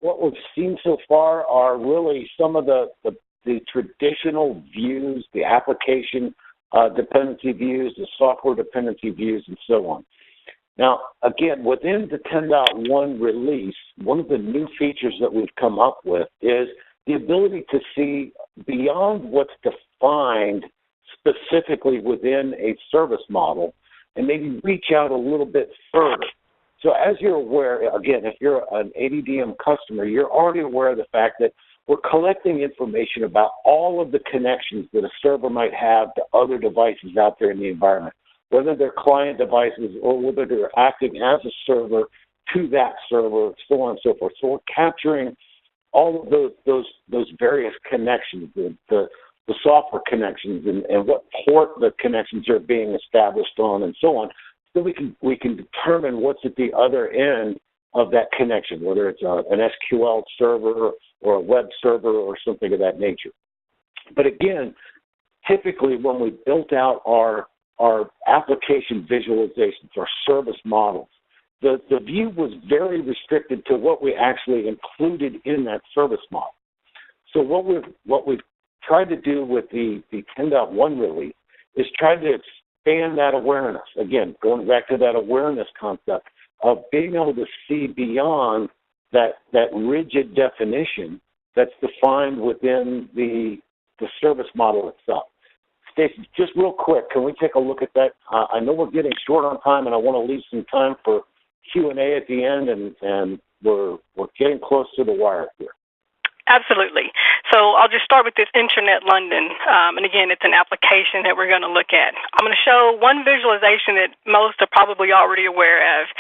what we've seen so far are really some of the traditional views, the application dependency views, the software dependency views, and so on. Now, again, within the 10.1 release, one of the new features that we've come up with is the ability to see beyond what's defined specifically within a service model and maybe reach out a little bit further. So as you're aware, again, if you're an ADDM customer, you're already aware of the fact that we're collecting information about all of the connections that a server might have to other devices out there in the environment, whether they're client devices or whether they're acting as a server to that server, so on and so forth. So we're capturing all of those various connections, the software connections, and what port the connections are being established on, and so on. So we can determine what's at the other end of that connection, whether it's an SQL server or a web server or something of that nature. But again, typically when we built out our application visualizations, our service models, the view was very restricted to what we actually included in that service model. So what we've tried to do with the 10.1 release is try to expand that awareness. Again, going back to that awareness concept of being able to see beyond that rigid definition that's defined within the service model itself. Stacy, just real quick, can we take a look at that? I know we're getting short on time, and I want to leave some time for Q&A at the end, and we're getting close to the wire here. Absolutely. So I'll just start with this Intranet London, and again, it's an application that we're going to look at. I'm going to show one visualization that most are probably already aware of.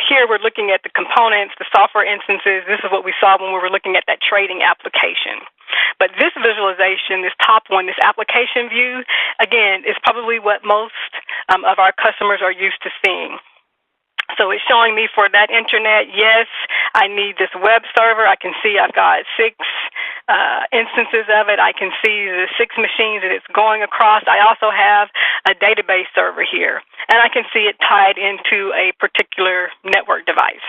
Here we're looking at the components, the software instances. This is what we saw when we were looking at that trading application. But this visualization, this top one, this application view, again, is probably what most of our customers are used to seeing. So it's showing me for that internet, yes, I need this web server. I can see I've got 6 instances of it. I can see the 6 machines that it's going across. I also have a database server here, and I can see it tied into a particular network device.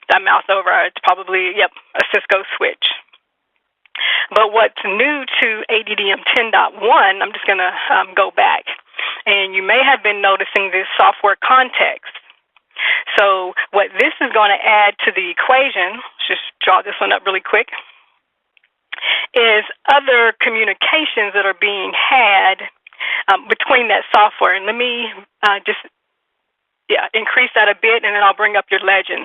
I mouse over, it's probably, a Cisco switch. But what's new to ADDM 10.1, I'm just going to go back, and you may have been noticing this software context. So what this is going to add to the equation, just draw this one up really quick, is other communications that are being had between that software. And let me just increase that a bit, and then I'll bring up your legend.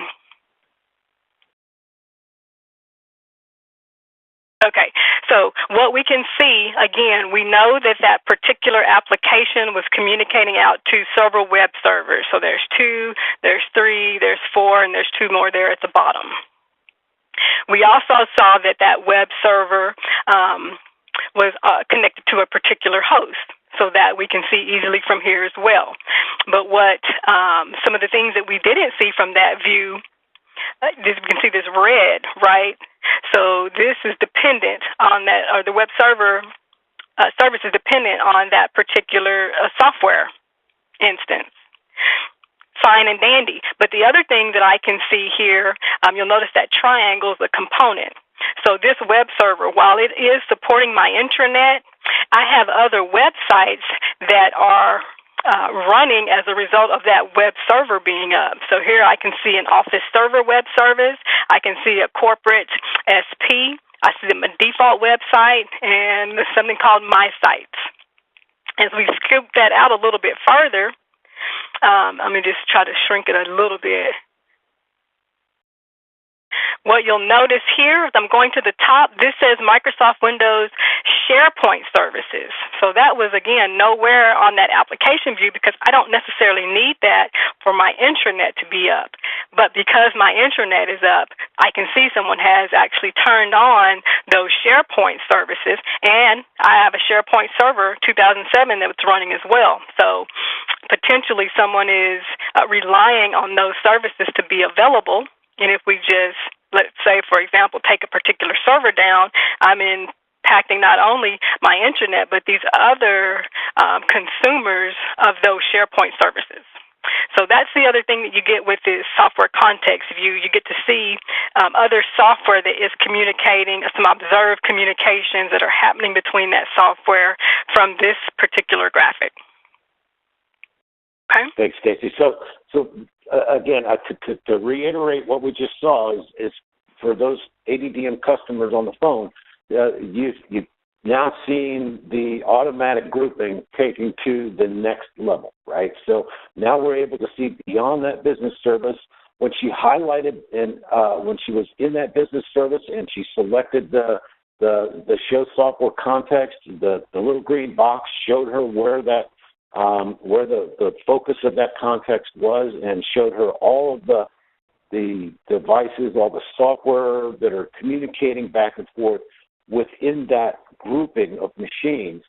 Okay, so what we can see, again, we know that that particular application was communicating out to several web servers. So there's 2, there's 3, there's 4, and there's 2 more there at the bottom. We also saw that that web server was connected to a particular host, so that we can see easily from here as well. But what some of the things that we didn't see from that view, you can see this red, right? So this is dependent on that, or the web server service is dependent on that particular software instance. Fine and dandy. But the other thing that I can see here, you'll notice that triangle is a component. So this web server, while it is supporting my intranet, I have other websites that are running as a result of that web server being up. So here I can see an office server web service. I can see a corporate SP. I see my default website and something called My Sites. As we scoop that out a little bit further, let me just try to shrink it a little bit. What you'll notice here, as I'm going to the top, this says Microsoft Windows SharePoint Services. So that was, again, nowhere on that application view because I don't necessarily need that for my intranet to be up. But because my intranet is up, I can see someone has actually turned on those SharePoint services, and I have a SharePoint server 2007 that's running as well. So potentially someone is relying on those services to be available. And if we just, let's say, for example, take a particular server down, I'm impacting not only my intranet, but these other consumers of those SharePoint services. So that's the other thing that you get with this software context view. You get to see other software that is communicating, some observed communications that are happening between that software from this particular graphic. Okay. Thanks, Stacy. So again, to reiterate what we just saw is for those ADDM customers on the phone, you've now seeing the automatic grouping taken to the next level, right? So now we're able to see beyond that business service. When she highlighted and when she was in that business service and she selected the show software context, the little green box showed her where the focus of that context was and showed her all of the devices, all the software that are communicating back and forth within that grouping of machines,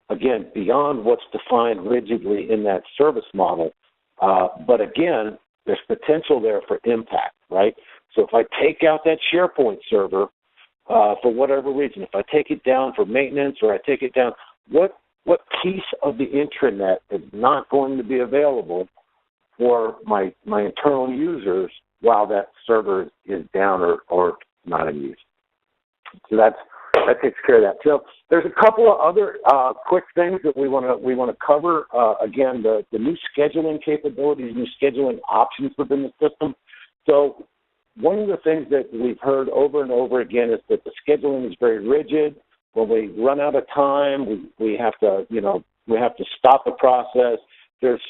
again, beyond what's defined rigidly in that service model. But again, there's potential there for impact, right? So if I take out that SharePoint server for whatever reason, if I take it down for maintenance or I take it down, what piece of the intranet is not going to be available for my internal users while that server is down or not in use? So that takes care of that. So there's a couple of other quick things that we want to cover. Again, the new scheduling capabilities, new scheduling options within the system. So one of the things that we've heard over and over again is that the scheduling is very rigid. When we run out of time, we have to stop the process. There's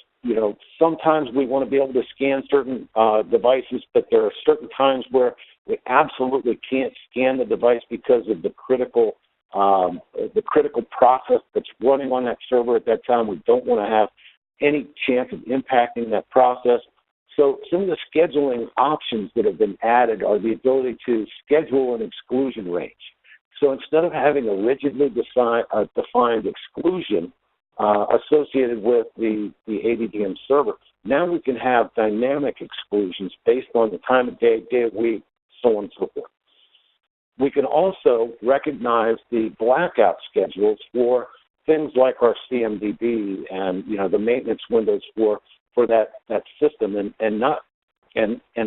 sometimes we want to be able to scan certain devices, but there are certain times where we absolutely can't scan the device because of the critical process that's running on that server at that time. We don't want to have any chance of impacting that process. So some of the scheduling options that have been added are the ability to schedule an exclusion range. So instead of having a rigidly defined exclusion associated with the ADDM server, now we can have dynamic exclusions based on the time of day, day of week, so on and so forth. We can also recognize the blackout schedules for things like our CMDB and the maintenance windows for that system, and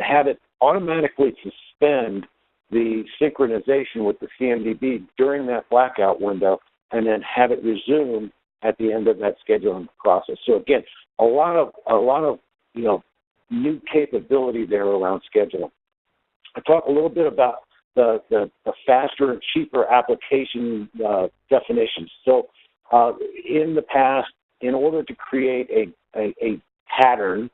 have it automatically suspend the synchronization with the CMDB during that blackout window, and then have it resume at the end of that scheduling process. So again, a lot of new capability there around scheduling. I talk a little bit about the faster and cheaper application definitions. So in the past, in order to create a pattern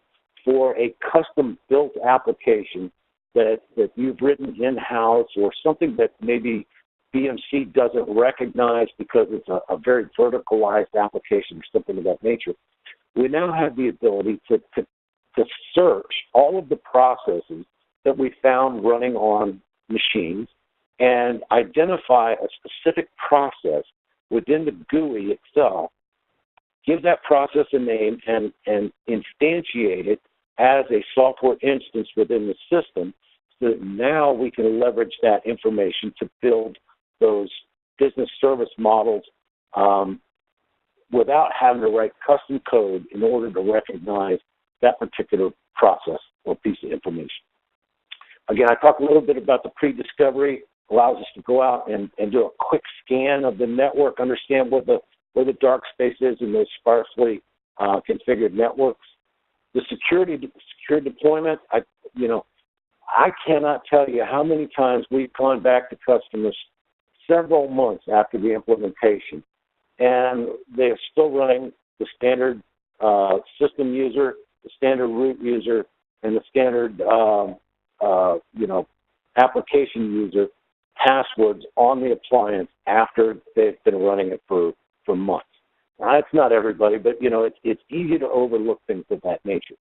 for a custom-built application that you've written in-house or something that maybe BMC doesn't recognize because it's a very verticalized application or something of that nature, we now have the ability to search all of the processes that we found running on machines and identify a specific process within the GUI itself, give that process a name, and instantiate it as a software instance within the system, so that now we can leverage that information to build those business service models without having to write custom code in order to recognize that particular process or piece of information. Again, I talked a little bit about the pre-discovery, allows us to go out and do a quick scan of the network, understand where the dark space is in those sparsely configured networks. The secure deployment, I cannot tell you how many times we've gone back to customers several months after the implementation, and they're still running the standard system user, the standard root user, and the standard application user passwords on the appliance after they've been running it for months. Now, that's not everybody, but it's easy to overlook things of that nature.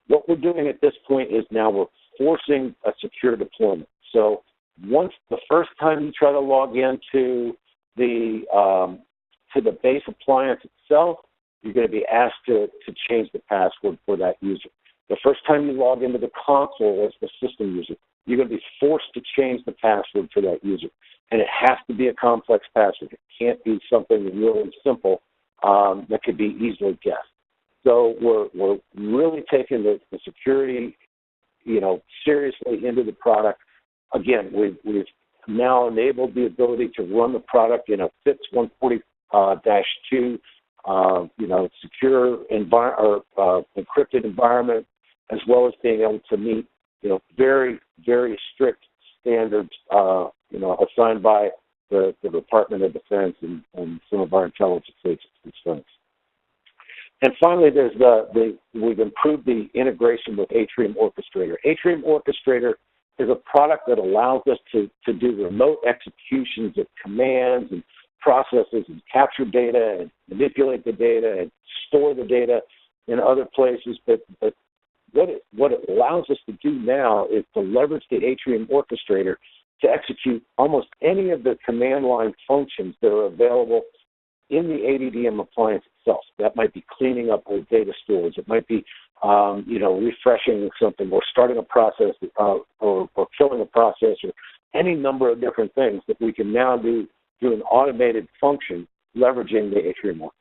What we're doing at this point is now we're forcing a secure deployment. So once the first time you try to log into the base appliance itself, you're going to be asked to change the password for that user. The first time you log into the console as the system user, you're going to be forced to change the password for that user. And it has to be a complex password. It can't be something really simple that could be easily guessed. So we're really taking the security, seriously into the product. Again, we've now enabled the ability to run the product in a FIPS 140-2, secure encrypted environment, as well as being able to meet, very, very strict standards, assigned by the Department of Defense and some of our intelligence agencies. And finally, there's we've improved the integration with Atrium Orchestrator. Atrium Orchestrator is a product that allows us to do remote executions of commands and processes and capture data and manipulate the data and store the data in other places. But what it allows us to do now is to leverage the Atrium Orchestrator to execute almost any of the command line functions that are available in the ADDM appliance itself. That might be cleaning up old data stores. It might be, refreshing something or starting a process or killing a process, or any number of different things that we can now do an automated function leveraging the Atrium Orchestrator.